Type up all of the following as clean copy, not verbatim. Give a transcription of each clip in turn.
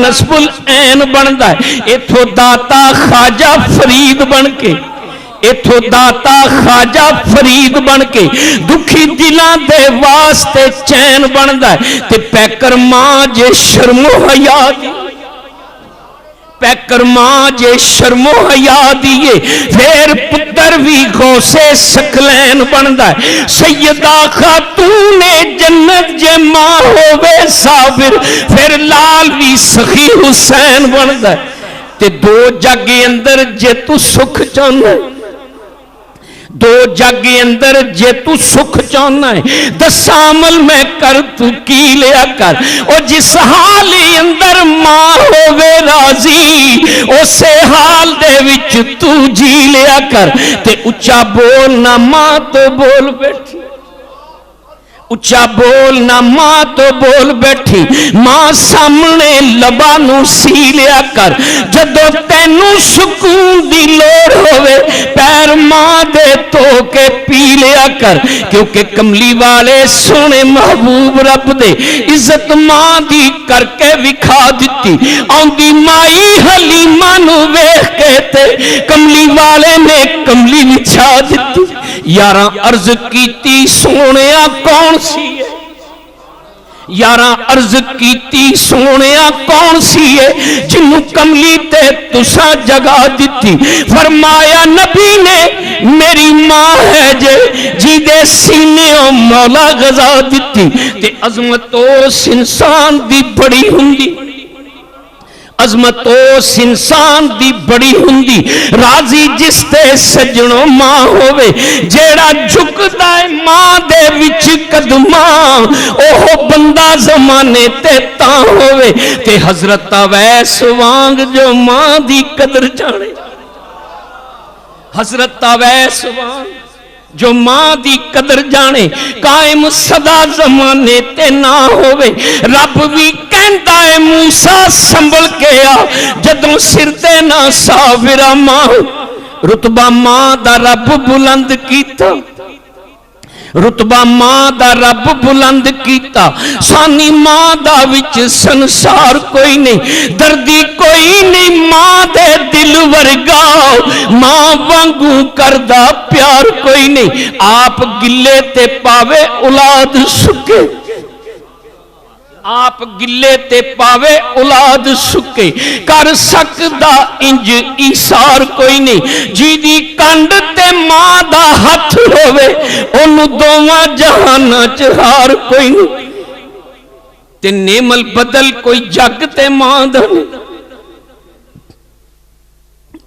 نصب العین بنتا ہے، اتھو داتا خواجہ فرید بن کے، اتھو داتا خواجہ فرید بن کے دکھی دلان دے واسطے چین بنتا ہے، تے پیکر ماں جے شرم و حیا دی، پیکر ماں جے شرم و حیا دیئے، پھر پتر بھی غوث ثقلین بندا ہے، سیدہ خاتون جنت جے ماں ہووے صابر، پھر لال بھی سخی حسین بندا ہے، تے دو جگ اندر جے تو سکھ چاہنا ہے، دو جگ اندر جے تو سکھ چاہنا ہے، دس عمل میں کر تو کی لیا کر، او جس حال اندر ماں ہووے راضی اسے حال دے وچ تو جی لیا کر، تے اچھا بول نہ ماں تو بول بیٹھی، اچھا بول نہ ماں تو بول بیٹھی، ماں سامنے لبانو سی لیا کر، جدو تینو سکون دی لوڑ ہوئے پیر ماں دے تو کے پی لیا کر، کیونکہ کملی والے سونے محبوب رب دے عزت ماں دی کر کے وکھا دیتی، آن دی مائی حلیمہ نو ویخ کہتے کملی والے نے کملی وچھا دیتی، یاراں عرض کیتی سونیا کون سی ہے، یاراں عرض کیتی سونیا کون سی ہے، جنہوں کملی تے تسا جگہ دیتی، فرمایا نبی نے میری ماں ہے جے جی دے سینے او مولا غذا دیتی، تے عظمت اس انسان دی بڑی ہوندی، عظمت اس انسان دی بڑی ہوندی، راضی جس تے سجنوں ماں ہوئے، جیڑا جھکدا ہے ماں دے وچ قدماں، اوہ بندہ زمانے تے تاں ہوئے، تے حضرت اویس وانگ جو ماں دی قدر جانے، حضرت اویس وانگ جو ماں دی قدر جانے، قائم صدا زمانے تے نہ ہوئے، رب بھی کہندا ہے موسیٰ سنبھل کے آ، جدوں سر تے نہ ساورا ماں، رتبہ ماں دا رب بلند کیتا، رتبہ ماں دا رب بلند کیتا، سانی ماں دا وچ سنسار کوئی نہیں، دردی کوئی نہیں ماں دے دل ورگا، ماں وانگو کردہ پیار کوئی نہیں، آپ گلے تے پاوے اولاد سکے، آپ گلے تے پاوے اولاد سکے، کر سکدا انج ایسار کوئی نہیں، جی دی کنڈ تے ماں دا ہاتھ ہوئے انہوں دوواں جہانا چہار کوئی نہیں، تے نیم البدل کوئی جگ تے ماں دا نہیں،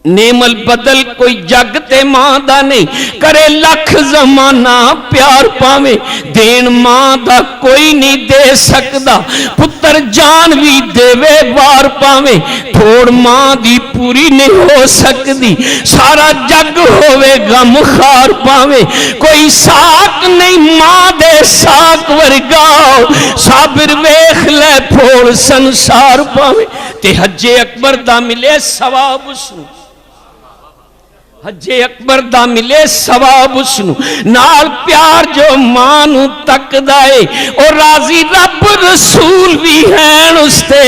نیم البدل کوئی جگ تے ماں دا نہیں، کرے لکھ زمانہ پیار پاوے، دین ماں دا کوئی نہیں دے سکدا، پتر جان بھی دے وے وار پاوے، تھوڑ ماں دی پوری نہیں ہو سکدی، سارا جگ ہوئے غم خار پاوے، کوئی ساک نہیں ماں دے ساک ورگاؤ، صابر ویخ لے پھوڑ سنسار پاوے، تے حج اکبر دا ملے ثواب سنو، حج اکبر دا ملے ثواب اسنو، نال پیار جو مانو تک دائے، اور راضی رب رسول بھی ہیں اس تے،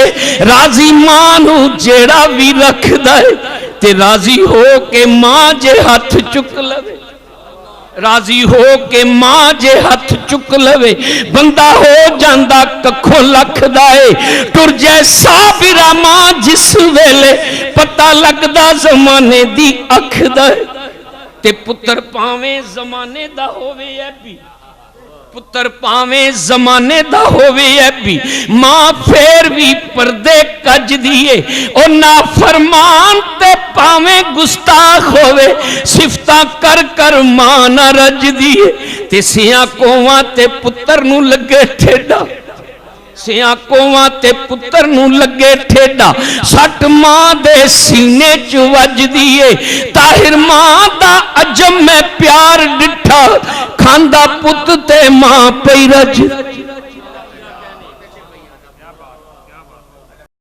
راضی مانو جیڑا بھی رکھ دائے، تے راضی ہو کے ماں جے ہاتھ چک لوے، راضی ہو کے ماں جے ہاتھ چک لوے، بندہ ہو جاندہ ککھوں لکھ دائے، ٹر جائے صابرہ ماں جس ویلے پتہ لگدہ زمانے دی اکھ دائے، تے پتر پاویں زمانے دا ہووے ہے بھی، پتر پاویں زمانے دا ہووے ہے بھی، ماں پھر بھی پردے کج دیئے، اور نافرمان تے پاویں گستاخ ہووے، صفتہ کر کر ماں نہ رج دیئے، تے سیاں کوواں تے پتر نو لگے ٹھیڈا، سیاں کوواں تے پتر نو لگے ٹھیڈا، سٹ ماں دے سینے چوج دیئے، طاہر ماں دا عجم میں پیار ڈٹھا، کھاندہ پت تے ماں پئی رج